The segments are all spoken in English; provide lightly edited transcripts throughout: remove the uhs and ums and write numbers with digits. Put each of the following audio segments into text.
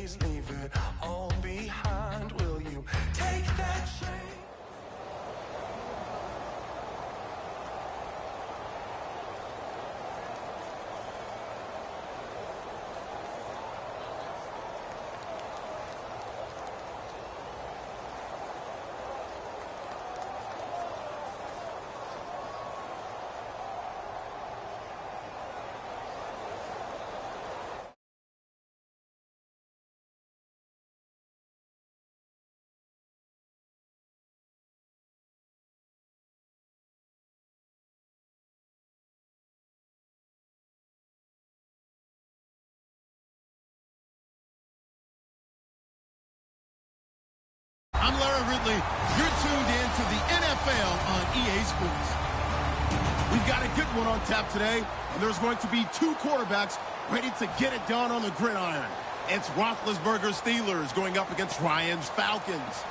please leave it all behind. Will you take that shame? I'm Larry Ridley. You're tuned in to the NFL on EA Sports. We've got a good one on tap today, and there's going to be two quarterbacks ready to get it done on the gridiron. It's Roethlisberger's Steelers going up against Ryan's Falcons.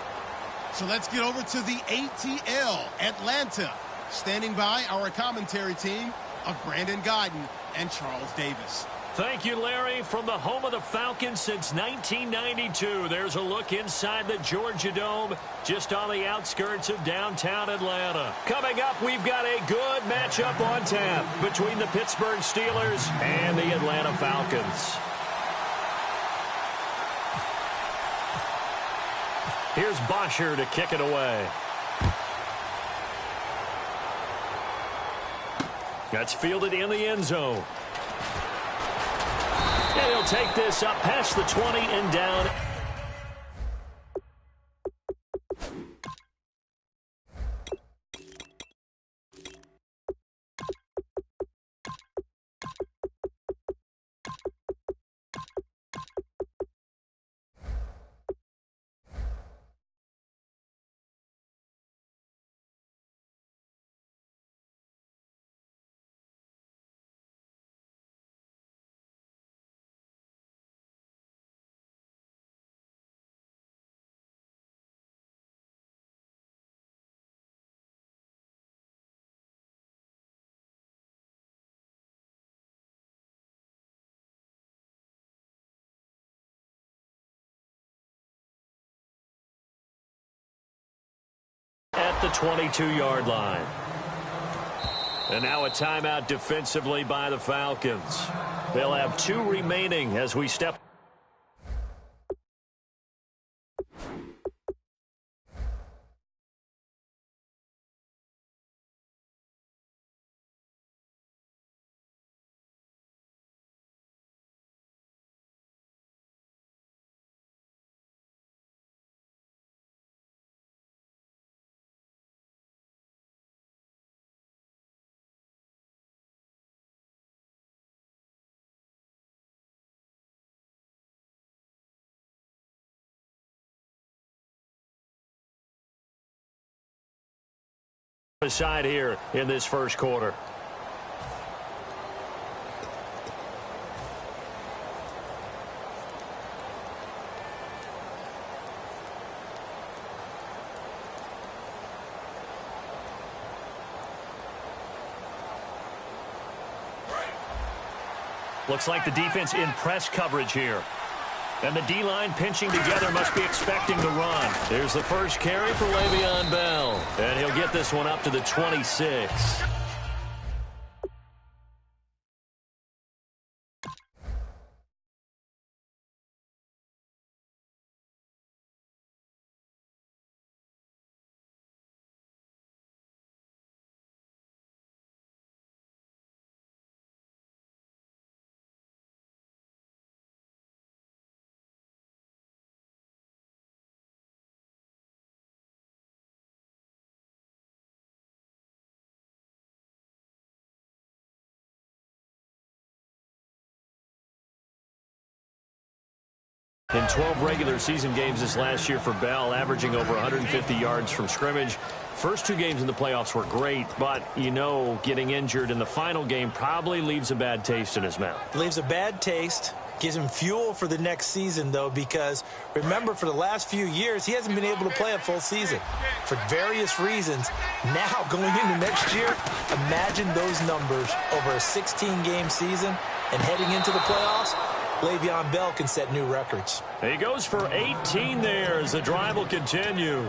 So let's get over to the ATL, Atlanta. Standing by our commentary team of Brandon Guyton and Charles Davis. Thank you, Larry. From the home of the Falcons since 1992, there's a look inside the Georgia Dome, just on the outskirts of downtown Atlanta. Coming up, we've got a good matchup on tap between the Pittsburgh Steelers and the Atlanta Falcons. Here's Bosher to kick it away. That's fielded in the end zone. And he'll take this up past the 20 and down. At the 22-yard line. And now a timeout defensively by the Falcons. They'll have 2 remaining as we step. Aside here in this first quarter. Looks like the defense in press coverage here. And the D-line pinching together, must be expecting to run. There's the first carry for Le'Veon Bell. And he'll get this one up to the 26. In 12 regular season games this last year for Bell, averaging over 150 yards from scrimmage. First 2 games in the playoffs were great, but, you know, getting injured in the final game probably leaves a bad taste in his mouth. Leaves a bad taste. Gives him fuel for the next season, though, because, remember, for the last few years, he hasn't been able to play a full season for various reasons. Now, going into next year, imagine those numbers over a 16-game season and heading into the playoffs. Le'Veon Bell can set new records. He goes for 18 there as the drive will continue.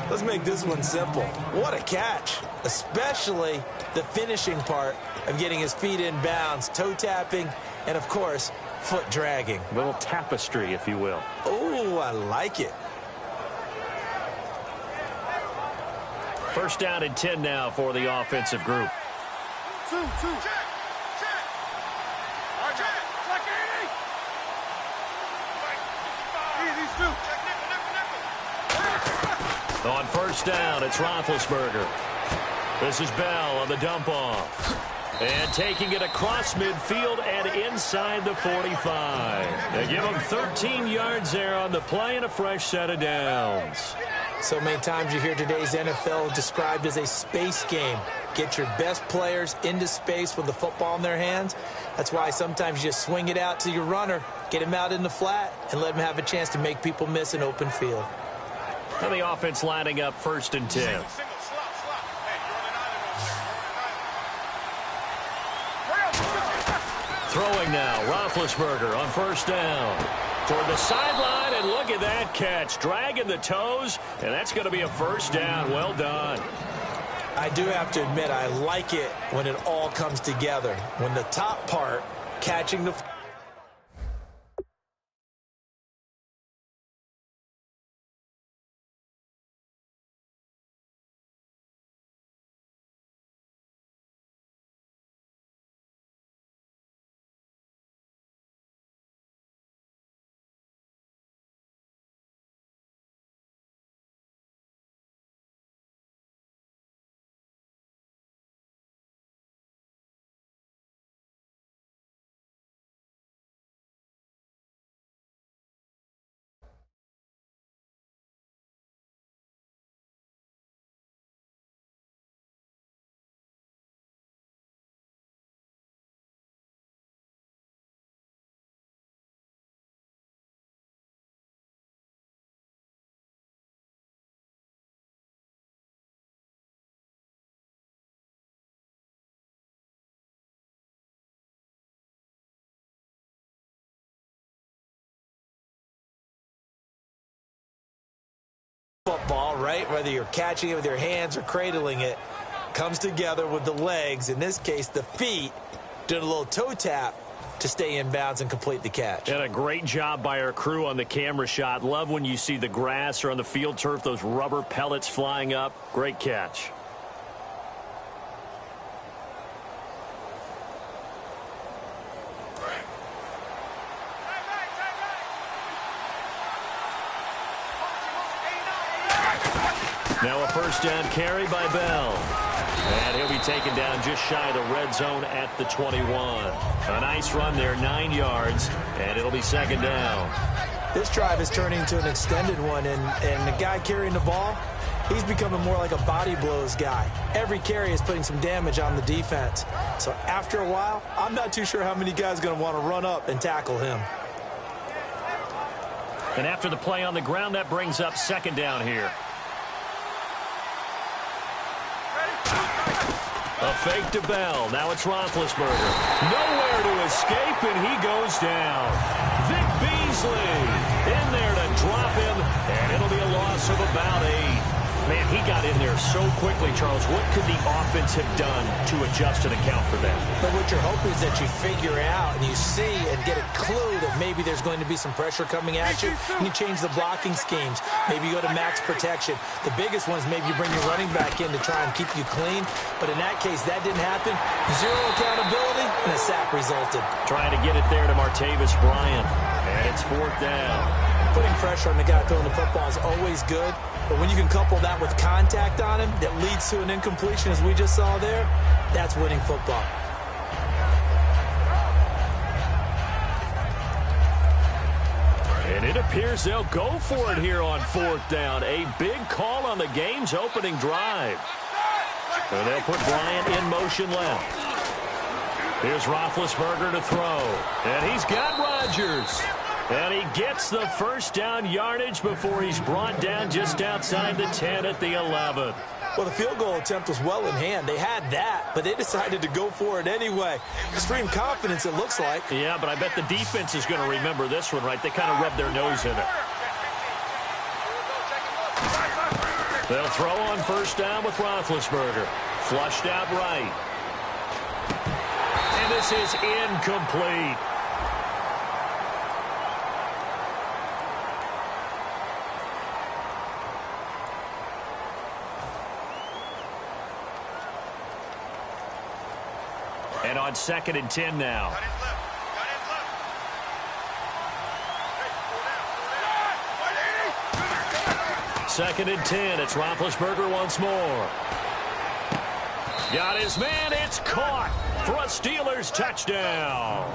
Let's make this one simple. What a catch, especially the finishing part of getting his feet in bounds, toe tapping, and, of course, foot dragging. A little tapestry, if you will. Oh, I like it. First down and 10 now for the offensive group. Two. On first down, it's Roethlisberger. This is Bell on the dump-off. And taking it across midfield and inside the 45. They give him 13 yards there on the play and a fresh set of downs. So many times you hear today's NFL described as a space game. Get your best players into space with the football in their hands. That's why sometimes you just swing it out to your runner, get him out in the flat, and let him have a chance to make people miss an open field. And the offense lining up first and 10. Throwing now, Roethlisberger on first down. Toward the sideline, and look at that catch. Dragging the toes, and that's going to be a first down. Well done. I do have to admit, I like it when it all comes together. When the top part, catching the... Football, right? Whether you're catching it with your hands or cradling it, comes together with the legs, in this case the feet, doing a little toe tap to stay in bounds and complete the catch. And a great job by our crew on the camera shot. Love when you see the grass or on the field turf, those rubber pellets flying up. Great catch. Now a first down carry by Bell. And he'll be taken down just shy of the red zone at the 21. A nice run there, 9 yards, and it'll be second down. This drive is turning into an extended one, and the guy carrying the ball, he's becoming more like a body blows guy. Every carry is putting some damage on the defense. So after a while, I'm not too sure how many guys are going to want to run up and tackle him. And after the play on the ground, that brings up second down here. A fake to Bell. Now it's Roethlisberger. Nowhere to escape, and he goes down. Vic Beasley in there to drop him, and it'll be a loss of about 8. Man, he got in there so quickly, Charles. What could the offense have done to adjust and account for that? But what you're hoping is that you figure out and you see and get a clue that maybe there's going to be some pressure coming at you, and you change the blocking schemes. Maybe you go to max protection. The biggest one is maybe you bring your running back in to try and keep you clean. But in that case, that didn't happen. Zero accountability, and a sack resulted. Trying to get it there to Martavis Bryant. And it's fourth down. Putting pressure on the guy throwing the football is always good. But when you can couple that with contact on him that leads to an incompletion, as we just saw there, that's winning football. And it appears they'll go for it here on fourth down. A big call on the game's opening drive. And they'll put Bryant in motion left. Here's Roethlisberger to throw. And he's got Rodgers. And he gets the first down yardage before he's brought down just outside the 10 at the 11. Well, the field goal attempt was well in hand. They had that, but they decided to go for it anyway. Extreme confidence, it looks like. Yeah, but I bet the defense is going to remember this one, right? They kind of rubbed their nose in it. They'll throw on first down with Roethlisberger. Flushed out right. And this is incomplete. And on 2nd and 10 now. Second and 10. It's Roethlisberger once more. Got his man. It's caught for a Steelers touchdown.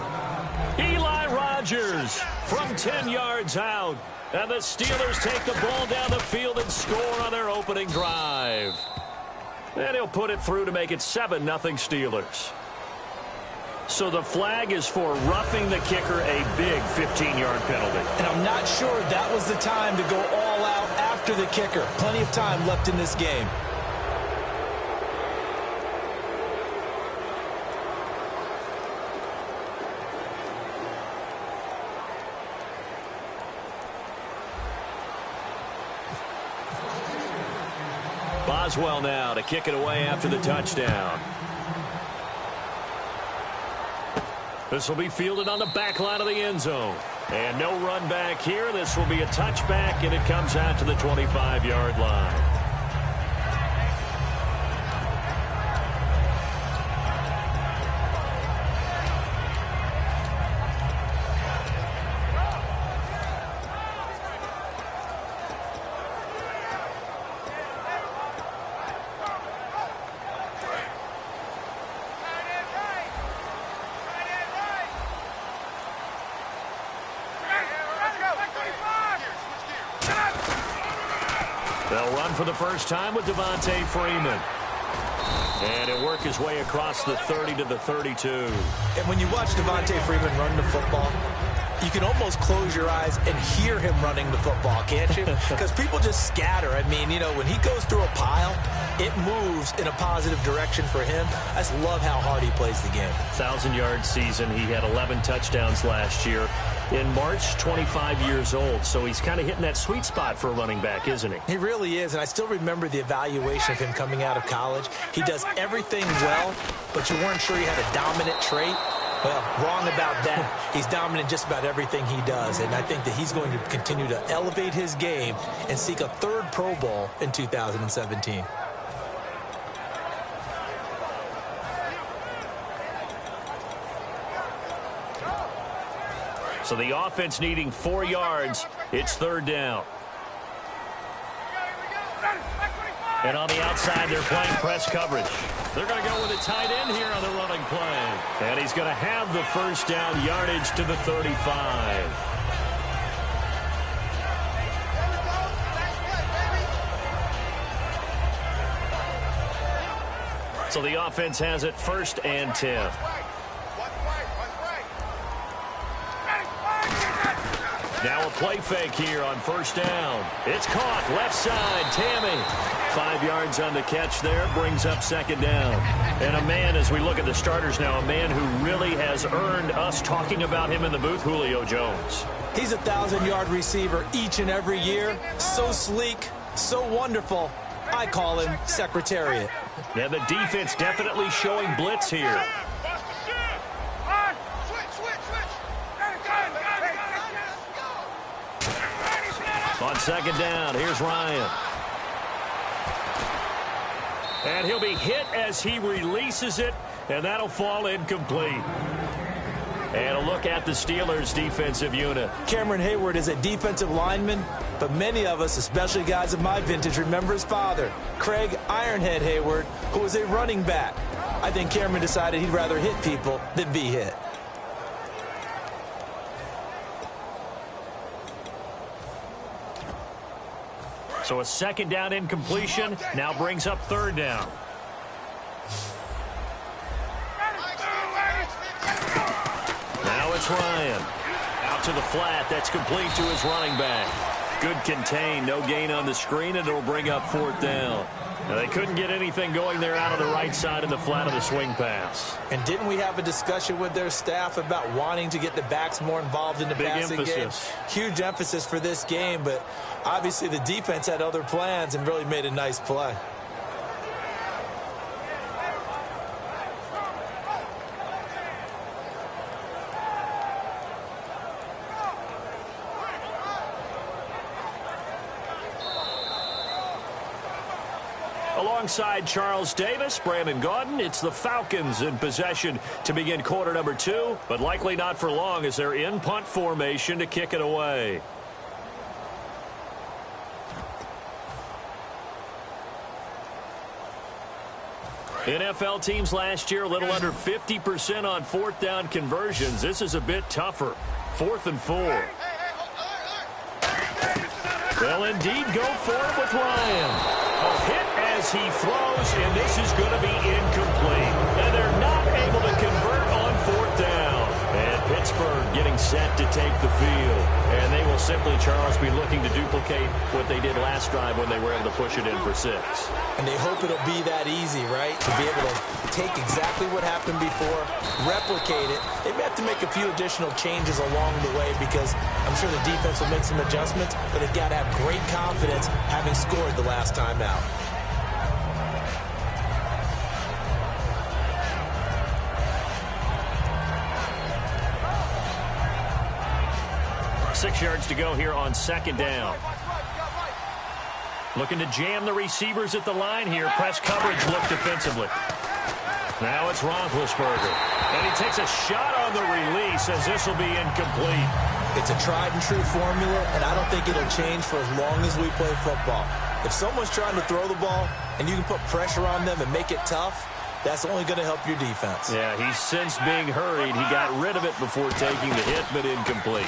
Eli Rogers from 10 yards out. And the Steelers take the ball down the field and score on their opening drive. And he'll put it through to make it 7-0 Steelers. So the flag is for roughing the kicker, a big 15-yard penalty. And I'm not sure that was the time to go all out after the kicker. Plenty of time left in this game. Boswell now to kick it away after the touchdown. This will be fielded on the back line of the end zone. And no run back here. This will be a touchback, and it comes out to the 25-yard line. They'll run for the first time with Devontae Freeman. And he'll work his way across the 30 to the 32. And when you watch Devontae Freeman run the football, you can almost close your eyes and hear him running the football, can't you? Because people just scatter. I mean, you know, when he goes through a pile, it moves in a positive direction for him. I just love how hard he plays the game. 1,000-yard season. He had 11 touchdowns last year. In March, 25 years old. So he's kind of hitting that sweet spot for a running back, isn't he? He really is, and I still remember the evaluation of him coming out of college. He does everything well, but you weren't sure he had a dominant trait. Well, wrong about that. He's dominant just about everything he does, and I think that he's going to continue to elevate his game and seek a third Pro Bowl in 2017. So the offense needing 4 yards. It's 3rd down. And on the outside, they're playing press coverage. They're going to go with a tight end here on the running play. And he's going to have the first down, yardage to the 35. So the offense has it 1st and 10. Now a play fake here on 1st down. It's caught left side. Tammy. 5 yards on the catch there. Brings up 2nd down. And a man, as we look at the starters now, a man who really has earned us talking about him in the booth, Julio Jones. He's a 1,000-yard receiver each and every year. So sleek, so wonderful. I call him Secretariat. Yeah, the defense definitely showing blitz here. On 2nd down, here's Ryan. And he'll be hit as he releases it, and that'll fall incomplete. And a look at the Steelers' defensive unit. Cameron Hayward is a defensive lineman, but many of us, especially guys of my vintage, remember his father, Craig Ironhead Hayward, who was a running back. I think Cameron decided he'd rather hit people than be hit. So a 2nd down incompletion now brings up 3rd down. Now it's Ryan. Out out to the flat. That's complete to his running back. Good contain, no gain on the screen, and it'll bring up 4th down. Now, they couldn't get anything going there out of the right side in the flat of the swing pass. And didn't we have a discussion with their staff about wanting to get the backs more involved in the passing game? Huge emphasis for this game, but obviously the defense had other plans and really made a nice play. Alongside Charles Davis, Brandon Gaudin, it's the Falcons in possession to begin quarter number 2, but likely not for long as they're in punt formation to kick it away. NFL teams last year a little under 50% on 4th down conversions. This is a bit tougher. 4th and 4. They'll indeed go for it with Ryan. A hit as he throws, and this is going to be incomplete. And they're not able to convert on 4th down. And Pittsburgh getting set to take the field. And they will simply, Charles, be looking to duplicate what they did last drive when they were able to push it in for 6. And they hope it'll be that easy, right? To be able to take exactly what happened before, replicate it. They may have to make a few additional changes along the way because I'm sure the defense will make some adjustments, but they've got to have great confidence having scored the last time out. Six yards to go here on 2nd down. Looking to jam the receivers at the line here. Press coverage look defensively. Now it's Roethlisberger. And he takes a shot on the release as this will be incomplete. It's a tried and true formula, and I don't think it'll change for as long as we play football. If someone's trying to throw the ball and you can put pressure on them and make it tough, that's only going to help your defense. Yeah, he's since being hurried. He got rid of it before taking the hit, but incomplete.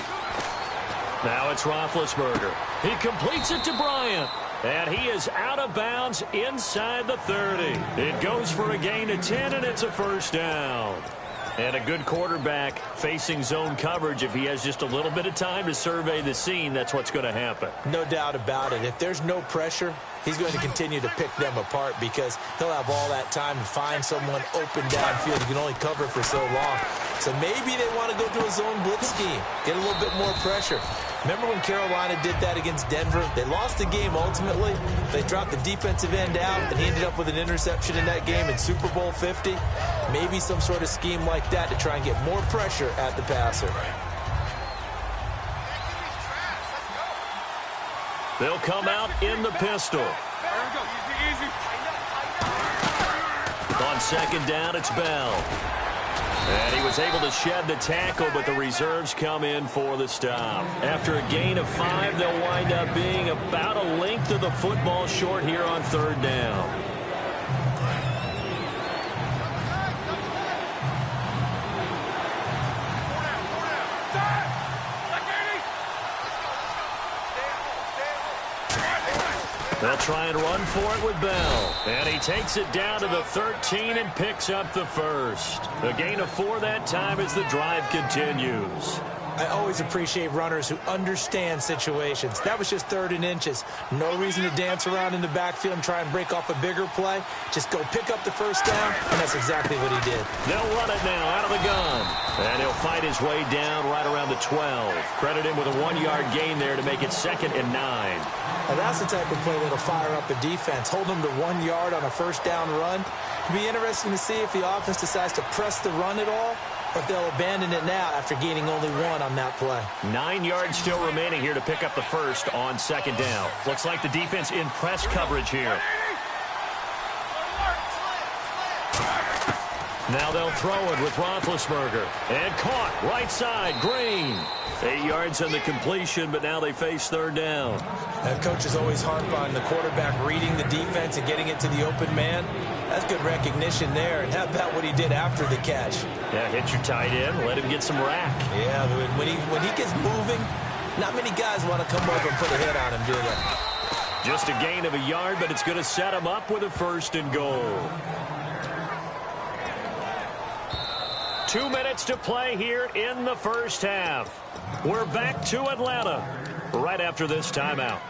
Now it's Roethlisberger. He completes it to Bryant. And he is out of bounds inside the 30. It goes for a gain of 10, and it's a 1st down. And a good quarterback facing zone coverage. If he has just a little bit of time to survey the scene, that's what's going to happen. No doubt about it. If there's no pressure, he's going to continue to pick them apart because he'll have all that time to find someone open downfield. He can only cover for so long. So maybe they want to go to a zone blitz scheme, get a little bit more pressure. Remember when Carolina did that against Denver? They lost the game ultimately. They dropped the defensive end out, and he ended up with an interception in that game in Super Bowl 50. Maybe some sort of scheme like that to try and get more pressure at the passer. They'll come out in the pistol. On 2nd down, it's Bell. And he was able to shed the tackle, but the reserves come in for the stop. After a gain of 5, they'll wind up being about a length of the football short here on 3rd down. They'll try and run for it with Bell. And he takes it down to the 13 and picks up the 1st. A gain of 4 that time as the drive continues. I always appreciate runners who understand situations. That was just 3rd and inches. No reason to dance around in the backfield and try and break off a bigger play. Just go pick up the 1st down, and that's exactly what he did. They'll run it now out of the gun. And he'll fight his way down right around the 12. Credit him with a 1-yard gain there to make it 2nd and 9. Now that's the type of play that'll fire up a defense. Hold them to 1 yard on a 1st down run. It'll be interesting to see if the offense decides to press the run at all, or if they'll abandon it now after gaining only 1 on that play. 9 yards still remaining here to pick up the 1st on 2nd down. Looks like the defense in press coverage here. Now they'll throw it with Roethlisberger. And caught right side, Green. 8 yards on the completion, but now they face 3rd down. And coaches always harp on the quarterback reading the defense and getting it to the open man. That's good recognition there. And how about what he did after the catch? Yeah, hit your tight end, let him get some rack. Yeah, when he gets moving, not many guys want to come over and put a hit on him, do they? Just a gain of a yard, but it's going to set him up with a 1st and goal. 2 minutes to play here in the first half. We're back to Atlanta right after this timeout.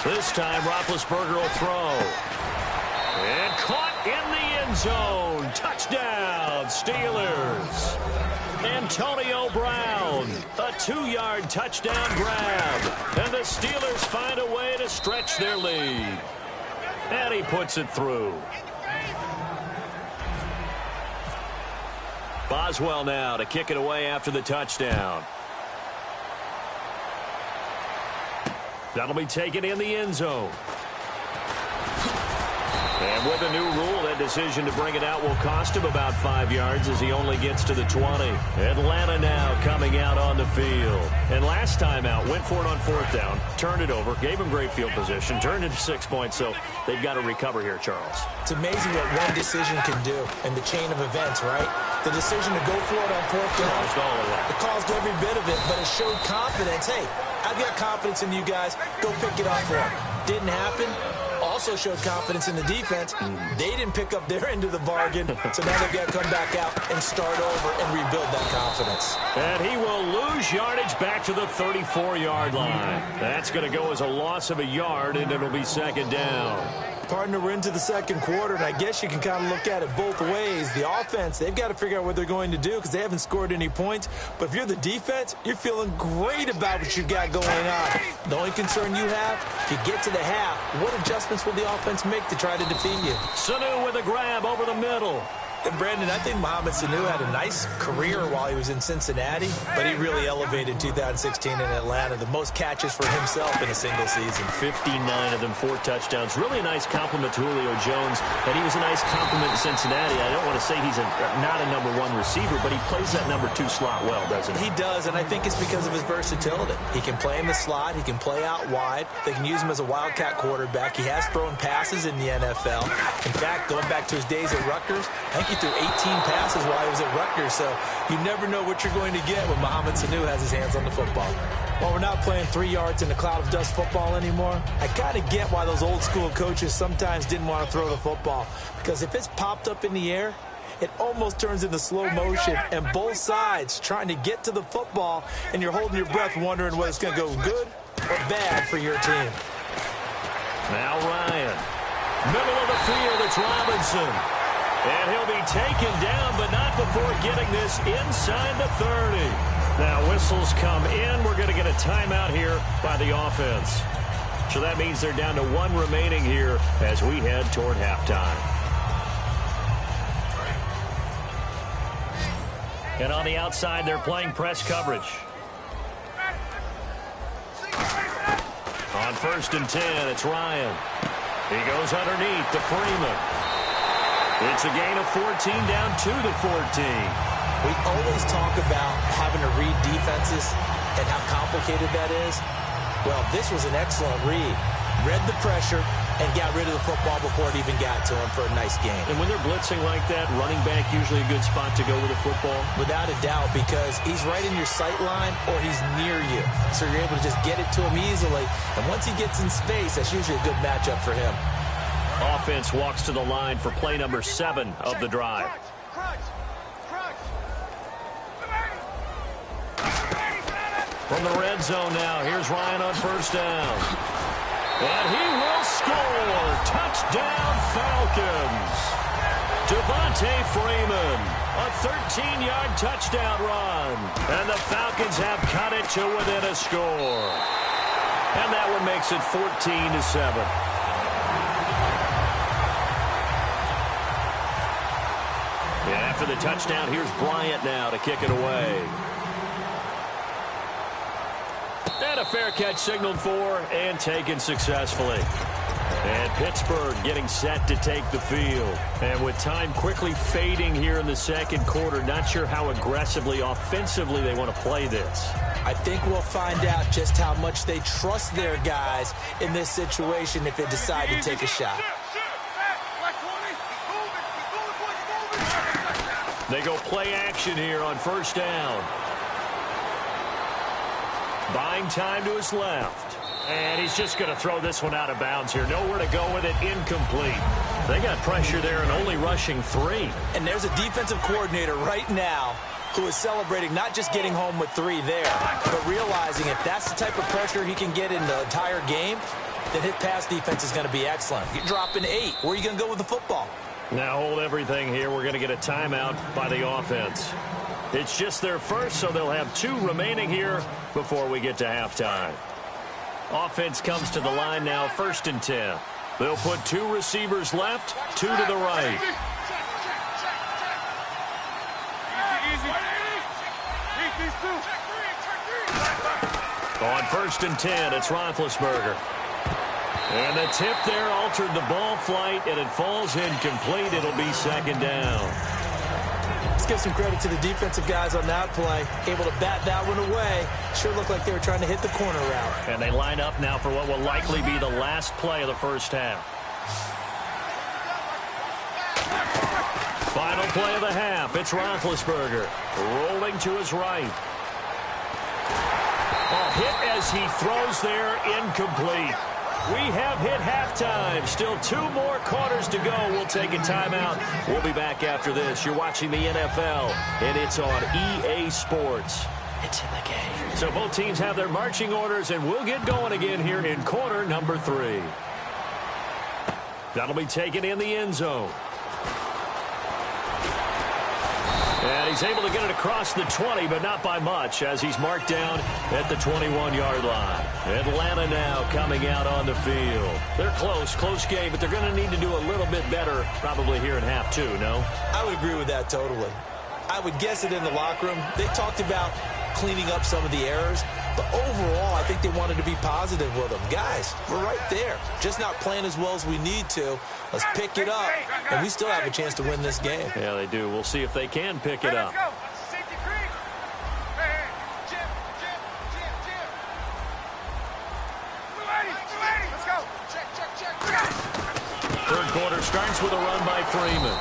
This time, Roethlisberger will throw. And caught in the end zone. Touchdown, Steelers. Antonio Brown, a 2-yard touchdown grab. And the Steelers find a way to stretch their lead. And he puts it through. Boswell now to kick it away after the touchdown. That'll be taken in the end zone. And with a new rule, that decision to bring it out will cost him about 5 yards as he only gets to the 20. Atlanta now coming out on the field. And last time out, went for it on 4th down, turned it over, gave him great field position, turned it to 6 points, so they've got to recover here, Charles. It's amazing what one decision can do in the chain of events, right? The decision to go for it on 4th down. It caused every bit of it, but it showed confidence. Hey, I've got confidence in you guys. Go pick it up for them. Didn't happen. Also showed confidence in the defense. They didn't pick up their end of the bargain, so now they've got to come back out and start over and rebuild that confidence. And he will lose yardage back to the 34-yard line. That's going to go as a loss of a yard, and it'll be 2nd down. Partner, we're into the 2nd quarter, and I guess you can kind of look at it both ways. The offense, they've got to figure out what they're going to do because they haven't scored any points. But if you're the defense, you're feeling great about what you've got going on. The only concern you have, if you get to the half, what adjustments will the offense make to try to defeat you? Sanu with a grab over the middle. And Brandon, I think Mohamed Sanu had a nice career while he was in Cincinnati, but he really elevated 2016 in Atlanta. The most catches for himself in a single season. 59 of them, 4 touchdowns. Really a nice compliment to Julio Jones, and he was a nice compliment in Cincinnati. I don't want to say he's not a number 1 receiver, but he plays that number 2 slot well, doesn't he? He does, and I think it's because of his versatility. He can play in the slot. He can play out wide. They can use him as a wildcat quarterback. He has thrown passes in the NFL. In fact, going back to his days at Rutgers, I think he threw 18 passes while he was at Rutgers, so you never know what you're going to get when Mohamed Sanu has his hands on the football. While we're not playing 3 yards in a cloud of dust football anymore, I kind of get why those old school coaches sometimes didn't want to throw the football, because if it's popped up in the air, it almost turns into slow motion, and both sides trying to get to the football, and you're holding your breath wondering whether it's going to go good or bad for your team. Now Ryan. Middle of the field, it's Robinson. And he'll be taken down, but not before getting this inside the 30. Now whistles come in. We're going to get a timeout here by the offense. So that means they're down to 1 remaining here as we head toward halftime. And on the outside, they're playing press coverage. On 1st and 10, it's Ryan. He goes underneath to Freeman. It's a gain of 14 down to the 14. We always talk about having to read defenses and how complicated that is. Well, this was an excellent read. Read the pressure and got rid of the football before it even got to him for a nice game. And when they're blitzing like that, running back usually a good spot to go with the football? Without a doubt, because he's right in your sight line or he's near you. So you're able to just get it to him easily. And once he gets in space, that's usually a good matchup for him. Offense walks to the line for play number 7 of the drive. From the red zone now, here's Ryan on 1st down. And he will score. Touchdown, Falcons. Devontae Freeman, a 13-yard touchdown run. And the Falcons have cut it to within a score. And that one makes it 14-7. And after the touchdown, here's Bryant now to kick it away. And a fair catch signaled for and taken successfully. And Pittsburgh getting set to take the field. And with time quickly fading here in the second quarter, not sure how aggressively, offensively they want to play this. I think we'll find out just how much they trust their guys in this situation if they decide to take a shot. They go play action here on first down. Buying time to his left. And he's just going to throw this one out of bounds here. Nowhere to go with it. Incomplete. They got pressure there and only rushing 3. And there's a defensive coordinator right now who is celebrating not just getting home with 3 there, but realizing if that's the type of pressure he can get in the entire game, then his pass defense is going to be excellent. You're dropping 8. Where are you going to go with the football? Now hold everything here. We're going to get a timeout by the offense. It's just their first, so they'll have 2 remaining here before we get to halftime. Offense comes to the line now, 1st and 10. They'll put 2 receivers left, 2 to the right. On 1st and 10, it's Roethlisberger. And the tip there altered the ball flight, and it falls incomplete. It'll be 2nd down. Let's give some credit to the defensive guys on that play. Able to bat that one away. Sure looked like they were trying to hit the corner route. And they line up now for what will likely be the last play of the first half. Final play of the half. It's Roethlisberger rolling to his right. A hit as he throws there, incomplete. We have hit halftime. Still 2 more quarters to go. We'll take a timeout. We'll be back after this. You're watching the NFL, and it's on EA Sports. It's in the game. So both teams have their marching orders, and we'll get going again here in quarter number 3. That'll be taken in the end zone. And he's able to get it across the 20, but not by much, as he's marked down at the 21-yard line. Atlanta now coming out on the field. They're close game, but they're going to need to do a little bit better probably here in half 2, no? I would agree with that totally. I would guess it in the locker room. They talked about cleaning up some of the errors, but overall, I think they wanted to be positive with them. Guys, we're right there. Just not playing as well as we need to. Let's pick it up, and we still have a chance to win this game. Yeah, they do. We'll see if they can pick it up. Third quarter starts with a run by Freeman.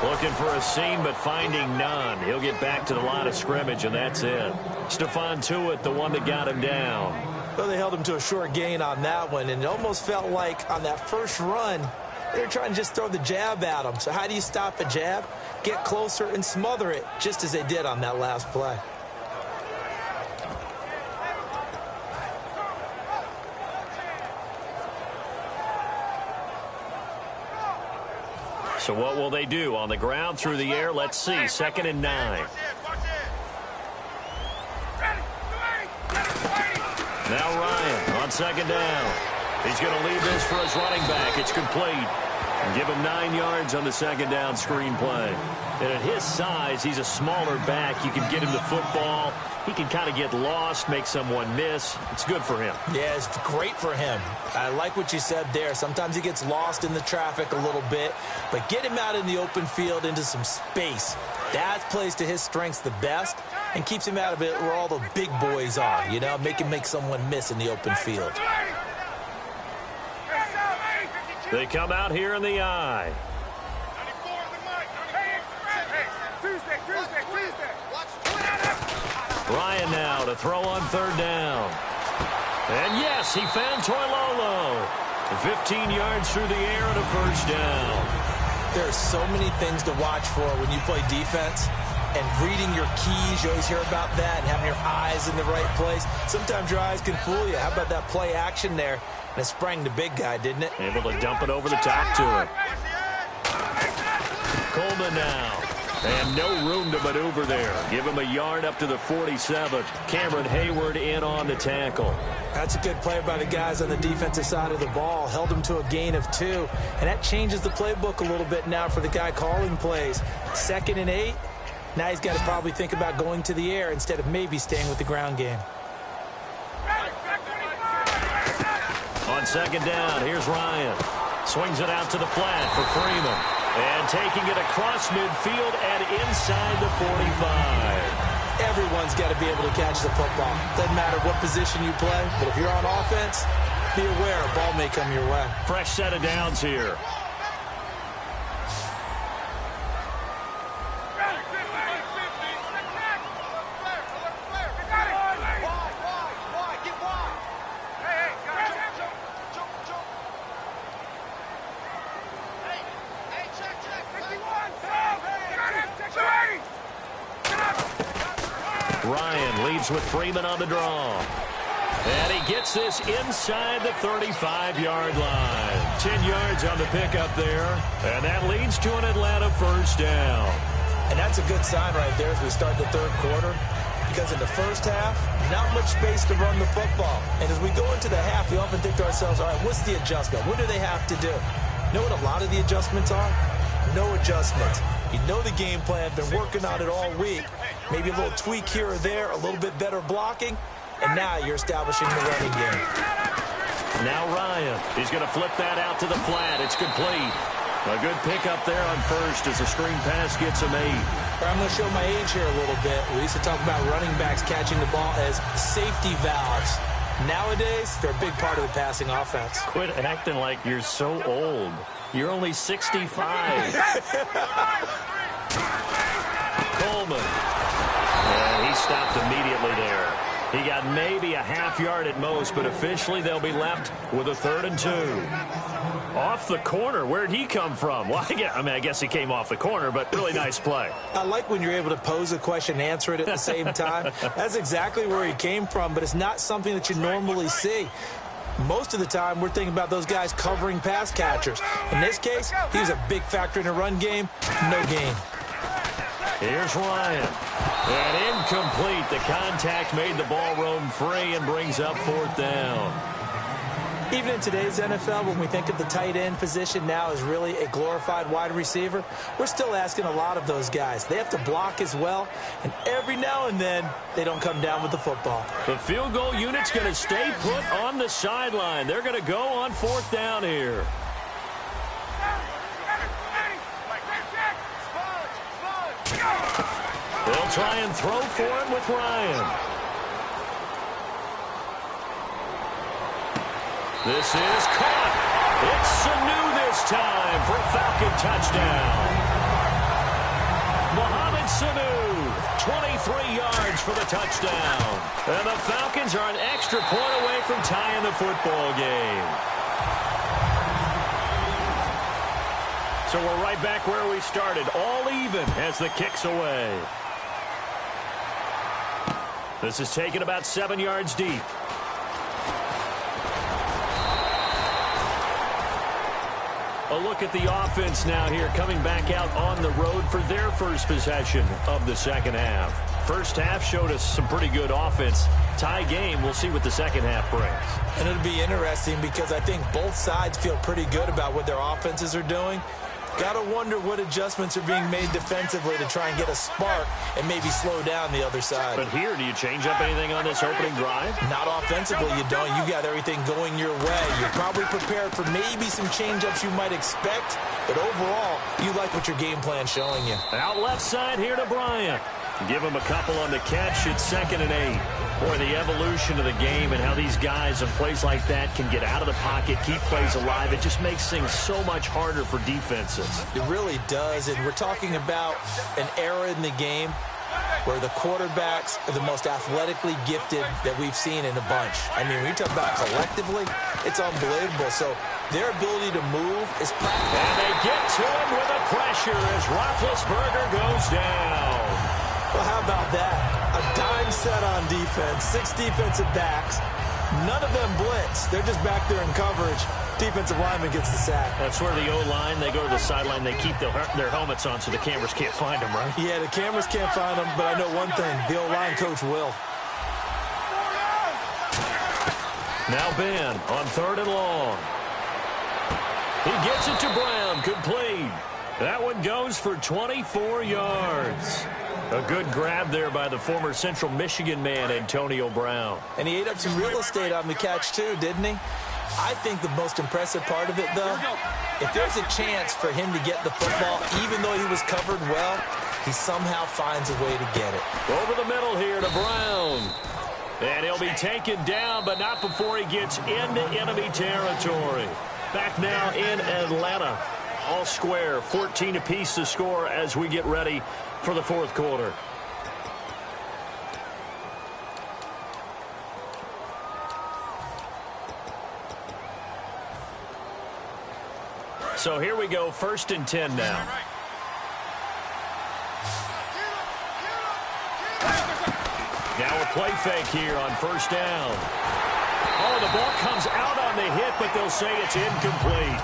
Looking for a seam, but finding none. He'll get back to the line of scrimmage, and that's it. Stephon Tuitt, the one that got him down. Well, they held him to a short gain on that one, and it almost felt like on that first run, they were trying to just throw the jab at him. So how do you stop a jab? Get closer and smother it, just as they did on that last play. So what will they do? On the ground, through the air, let's see. 2nd and 9. Now Ryan on 2nd down. He's going to leave this for his running back. It's complete. And give him 9 yards on the 2nd down screen play. And at his size, he's a smaller back. You can get him the football. He can kind of get lost, make someone miss. It's good for him. Yeah, it's great for him. I like what you said there. Sometimes he gets lost in the traffic a little bit, but get him out in the open field into some space. That plays to his strengths the best and keeps him out of it where all the big boys are, you know, make someone miss in the open field. They come out here in the eye. Ryan now to throw on 3rd down. And yes, he found Toilolo. 15 yards through the air and a 1st down. There are so many things to watch for when you play defense. And reading your keys, you always hear about that, and having your eyes in the right place. Sometimes your eyes can fool you. How about that play action there? And it sprang the big guy, didn't it? Able to dump it over the top to him. Coleman now. And no room to maneuver there. Give him a yard up to the 47. Cameron Hayward in on the tackle. That's a good play by the guys on the defensive side of the ball. Held him to a gain of 2. And that changes the playbook a little bit now for the guy calling plays. 2nd and 8. Now he's got to probably think about going to the air instead of maybe staying with the ground game. On second down, here's Ryan. Swings it out to the flat for Freeman. And taking it across midfield and inside the 45. Everyone's got to be able to catch the football. Doesn't matter what position you play, but if you're on offense, be aware a ball may come your way. Fresh set of downs here. Ryan leads with Freeman on the draw. And he gets this inside the 35-yard line. 10 yards on the pickup there. And that leads to an Atlanta first down. And that's a good sign right there as we start the third quarter. Because in the first half, not much space to run the football. And as we go into the half, we often think to ourselves, all right, what's the adjustment? What do they have to do? You know what a lot of the adjustments are? No adjustments. You know the game plan, been working on it all week. Maybe a little tweak here or there, a little bit better blocking, and now you're establishing the running game. Now Ryan, he's going to flip that out to the flat. It's complete. A good pickup there on first as a screen pass gets him 8. I'm going to show my age here a little bit. We used to talk about running backs catching the ball as safety valves. Nowadays, they're a big part of the passing offense. Quit acting like you're so old. You're only 65. Coleman. And he stopped immediately there. He got maybe a half yard at most, but officially they'll be left with a 3rd and 2. Off the corner. Where'd he come from? Well, I guess he came off the corner, but really nice play. I like when you're able to pose a question and answer it at the same time. That's exactly where he came from, but it's not something that you normally see. Most of the time, we're thinking about those guys covering pass catchers. In this case, he was a big factor in the run game. No gain. Here's Ryan. And incomplete. The contact made the ball roam free and brings up 4th down. Even in today's NFL, when we think of the tight end position now as really a glorified wide receiver, we're still asking a lot of those guys. They have to block as well, and every now and then, they don't come down with the football. The field goal unit's going to stay put on the sideline. They're going to go on 4th down here. They'll try and throw for it with Ryan. This is caught. It's Sanu this time for a Falcon touchdown. Mohamed Sanu, 23 yards for the touchdown. And the Falcons are an extra point away from tying the football game. So we're right back where we started, all even as the kick's away. This is taken about 7 yards deep. A look at the offense now here, coming back out on the road for their first possession of the second half. First half showed us some pretty good offense. Tie game, we'll see what the second half brings. And it'll be interesting because I think both sides feel pretty good about what their offenses are doing. Got to wonder what adjustments are being made defensively to try and get a spark and maybe slow down the other side. But here, do you change up anything on this opening drive? Not offensively, you don't. You got everything going your way. You're probably prepared for maybe some change-ups you might expect, but overall, you like what your game plan's showing you. Out left side here to Bryant. Give him a couple on the catch. It's 2nd and 8. Boy, the evolution of the game and how these guys in plays like that can get out of the pocket, keep plays alive, it just makes things so much harder for defenses. It really does, and we're talking about an era in the game where the quarterbacks are the most athletically gifted that we've seen in a bunch. I mean, when you talk about collectively, it's unbelievable. So their ability to move is practical. And they get to him with a pressure as Roethlisberger goes down. Well, how about that? A dime set on defense, 6 defensive backs. None of them blitz. They're just back there in coverage. Defensive lineman gets the sack. That's where the O-line, they go to the sideline, they keep their helmets on so the cameras can't find them, right? Yeah, the cameras can't find them, but I know one thing. The O-line coach will. Now Ben on 3rd and long. He gets it to Brown, complete. That one goes for 24 yards. A good grab there by the former Central Michigan man, Antonio Brown. And he ate up some real estate on the catch, too, didn't he? I think the most impressive part of it, though, if there's a chance for him to get the football, even though he was covered well, he somehow finds a way to get it. Over the middle here to Brown. And he'll be taken down, but not before he gets into enemy territory. Back now in Atlanta. All square, 14 apiece to score as we get ready for the fourth quarter. So here we go, 1st and 10 now. Now a play fake here on 1st down. Oh, the ball comes out on the hit, but they'll say it's incomplete.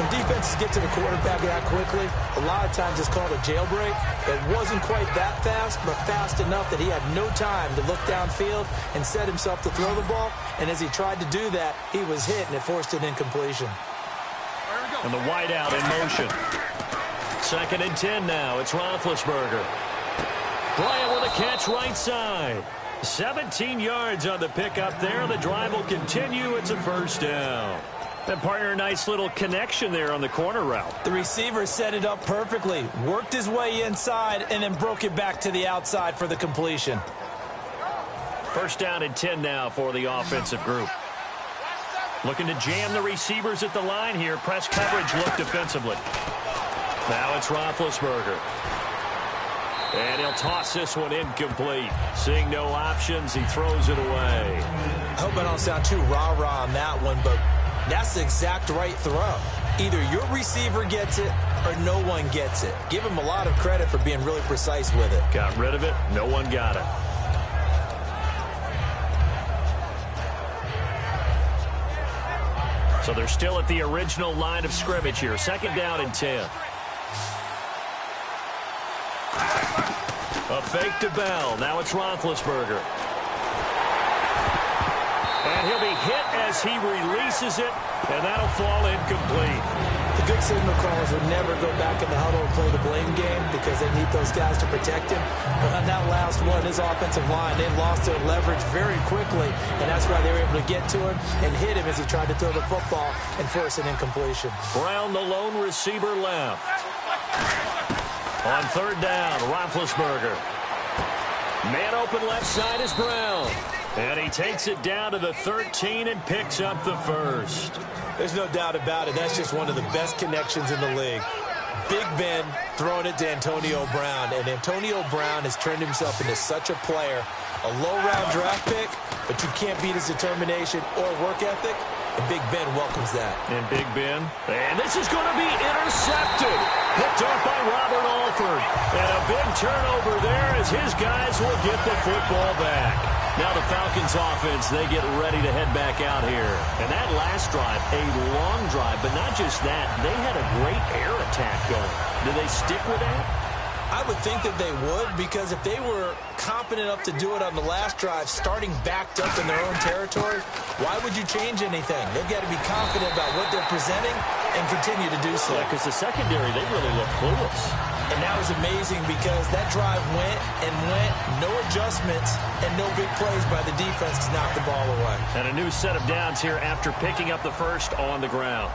When defenses get to the quarterback that quickly, a lot of times it's called a jailbreak. It wasn't quite that fast, but fast enough that he had no time to look downfield and set himself to throw the ball. And as he tried to do that, he was hit, and it forced an incompletion. And the wideout in motion. 2nd and 10 now. It's Roethlisberger. Bryant with a catch right side. 17 yards on the pickup there. The drive will continue. It's a 1st down. And partner, a nice little connection there on the corner route. The receiver set it up perfectly, worked his way inside, and then broke it back to the outside for the completion. 1st down and 10 now for the offensive group. Looking to jam the receivers at the line here. Press coverage look defensively. Now it's Roethlisberger. And he'll toss this one incomplete. Seeing no options, he throws it away. I hope I don't sound too rah-rah on that one, but that's the exact right throw. Either your receiver gets it or no one gets it. Give him a lot of credit for being really precise with it. Got rid of it. No one got it. So they're still at the original line of scrimmage here. 2nd down and 10. A fake to Bell. Now it's Roethlisberger. And he'll be hit as he releases it, and that'll fall incomplete. The good signal callers would never go back in the huddle and play the blame game because they need those guys to protect him. But on that last one, his offensive line, they lost their leverage very quickly, and that's why they were able to get to him and hit him as he tried to throw the football and force an incompletion. Brown, the lone receiver, left. On 3rd down, Roethlisberger. Man open left side is Brown. And he takes it down to the 13 and picks up the 1st. There's no doubt about it. That's just one of the best connections in the league. Big Ben throwing it to Antonio Brown. And Antonio Brown has turned himself into such a player. A low-round draft pick, but you can't beat his determination or work ethic. And Big Ben welcomes that. And Big Ben. And this is going to be intercepted. Picked up by Robert Alford. And a big turnover there as his guys will get the football back. Now the Falcons offense, they get ready to head back out here. And that last drive, a long drive, but not just that. They had a great air attack going. Do they stick with that? I would think that they would, because if they were competent enough to do it on the last drive, starting backed up in their own territory, why would you change anything? They've got to be confident about what they're presenting and continue to do so. Yeah, because the secondary, they really look clueless. And that was amazing because that drive went and went, no adjustments, and no big plays by the defense to knock the ball away. And a new set of downs here after picking up the 1st on the ground.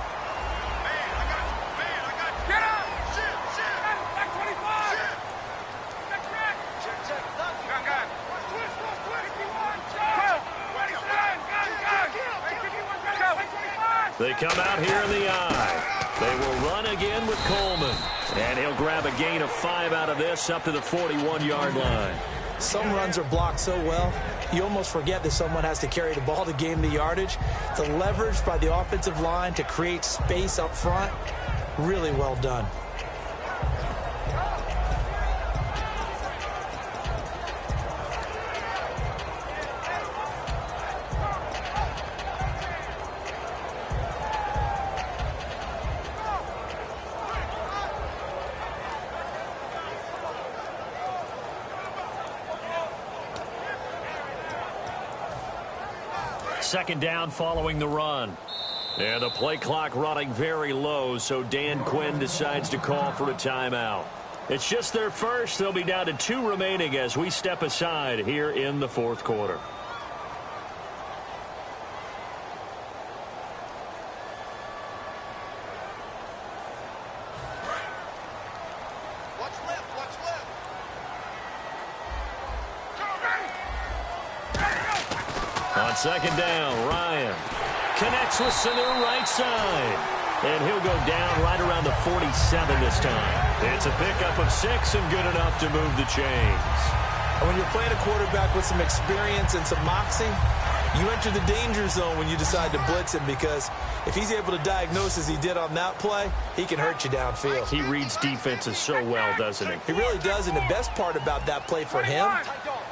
They come out here in the eye. They will run again with Coleman. And he'll grab a gain of 5 out of this up to the 41-yard line. Some runs are blocked so well, you almost forget that someone has to carry the ball to gain the yardage. The leverage by the offensive line to create space up front, really well done. Second down following the run. And the play clock running very low, so Dan Quinn decides to call for a timeout. It's just their first. They'll be down to 2 remaining as we step aside here in the fourth quarter. second down. Ryan connects with Sanu right side. And he'll go down right around the 47 this time. It's a pickup of 6 and good enough to move the chains. And when you're playing a quarterback with some experience and some moxie, you enter the danger zone when you decide to blitz him, because if he's able to diagnose as he did on that play, he can hurt you downfield. He reads defenses so well, doesn't he? He really does, and the best part about that play for him,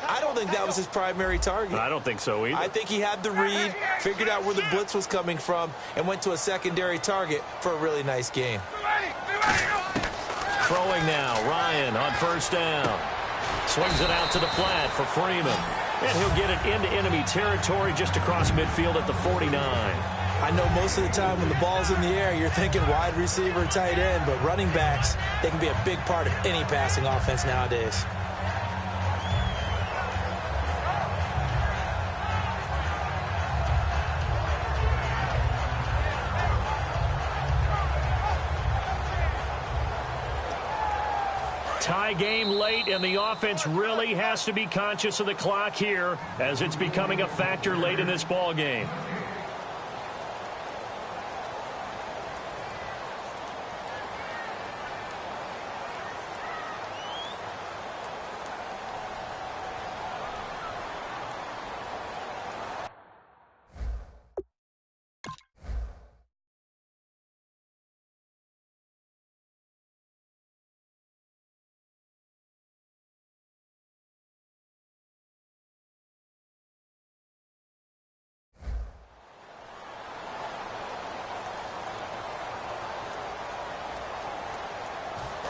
I don't think that was his primary target. I don't think so either. I think he had the read, figured out where the blitz was coming from, and went to a secondary target for a really nice gain. Throwing now, Ryan on first down. Swings it out to the flat for Freeman. And he'll get it into enemy territory just across midfield at the 49. I know most of the time when the ball's in the air, you're thinking wide receiver, tight end, but running backs, they can be a big part of any passing offense nowadays. Tie game late, and the offense really has to be conscious of the clock here as it's becoming a factor late in this ball game.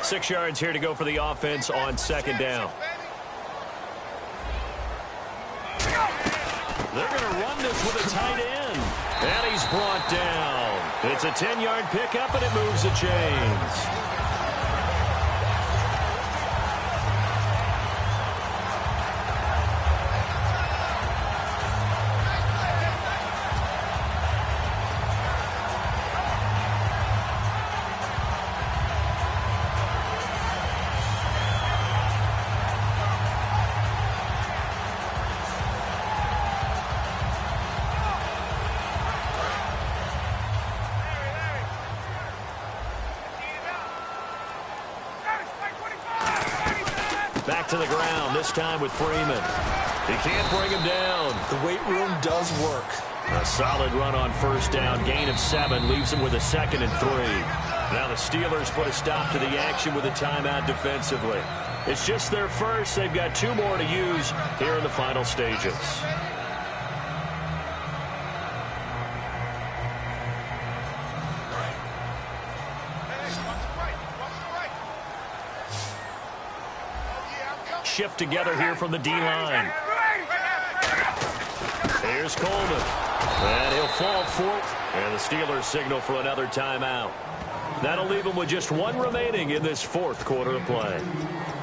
Six yards here to go for the offense on second down. They're going to run this with a tight end. And he's brought down. It's a 10-yard pickup, and it moves the chains. Back to the ground, this time with Freeman. He can't bring him down. The weight room does work. A solid run on first down. Gain of 7 leaves him with a 2nd and 3. Now the Steelers put a stop to the action with a timeout defensively. It's just their first. They've got 2 more to use here in the final stages. Shift together here from the D-line. Here's Coleman. And he'll fall forward. And the Steelers signal for another timeout. That'll leave them with just 1 remaining in this 4th quarter of play.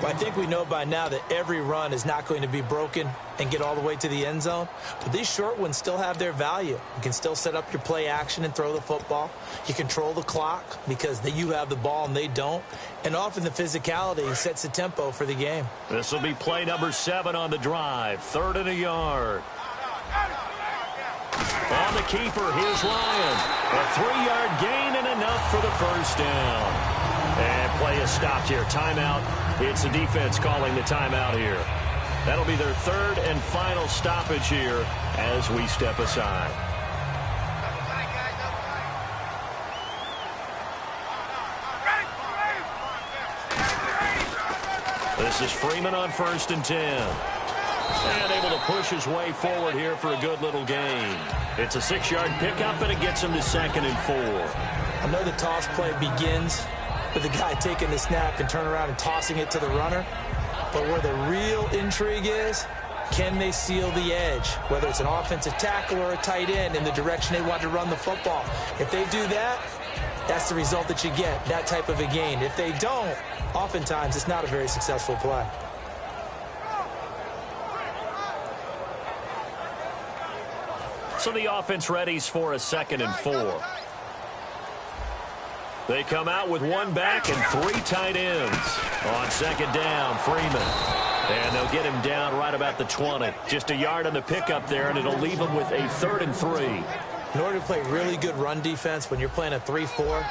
Well, I think we know by now that every run is not going to be broken and get all the way to the end zone. But these short ones still have their value. You can still set up your play action and throw the football. You control the clock because you have the ball and they don't. And often the physicality sets the tempo for the game. This will be play number 7 on the drive. 3rd and a yard. On the keeper, here's Ryan. A 3-yard gain and enough for the first down. And play is stopped here. Timeout. It's the defense calling the timeout here. That'll be their 3rd and final stoppage here as we step aside. This is Freeman on 1st and 10. And able to push his way forward here for a good little gain. It's a 6-yard pickup, and it gets him to 2nd and 4. I know the toss play begins with the guy taking the snap and turn around and tossing it to the runner. But where the real intrigue is, can they seal the edge? Whether it's an offensive tackle or a tight end in the direction they want to run the football. If they do that, that's the result that you get, that type of a gain. If they don't, oftentimes it's not a very successful play. So the offense readies for a 2nd and 4. They come out with one back and 3 tight ends. On second down, Freeman. And they'll get him down right about the 20. Just a yard on the pickup there, and it'll leave him with a 3rd and 3. In order to play really good run defense when you're playing a 3-4,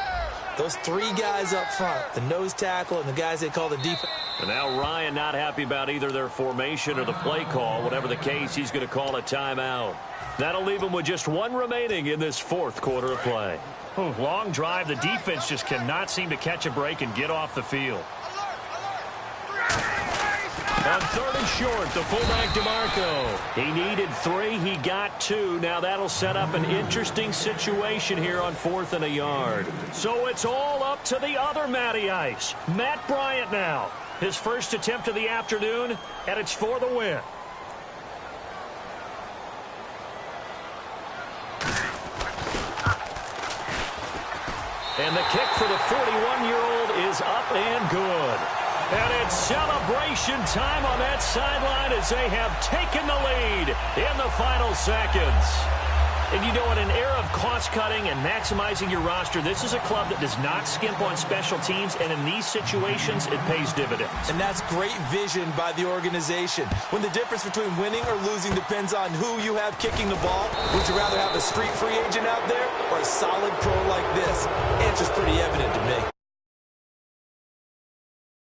those 3 guys up front, the nose tackle and the guys they call the defense. And now Ryan not happy about either their formation or the play call. Whatever the case, he's going to call a timeout. That'll leave him with just 1 remaining in this 4th quarter of play. Long drive. The defense just cannot seem to catch a break and get off the field. On 3rd and short, the fullback DeMarco. He needed 3. He got 2. Now that'll set up an interesting situation here on 4th and a yard. So it's all up to the other Matty Ice. Matt Bryant now. His first attempt of the afternoon, and it's for the win. And the kick for the 41-year-old is up and good. And it's celebration time on that sideline as they have taken the lead in the final seconds. And you know, in an era of cost-cutting and maximizing your roster, this is a club that does not skimp on special teams, and in these situations, it pays dividends. And that's great vision by the organization. When the difference between winning or losing depends on who you have kicking the ball, would you rather have a street free agent out there or a solid pro like this? Answer's pretty evident to me.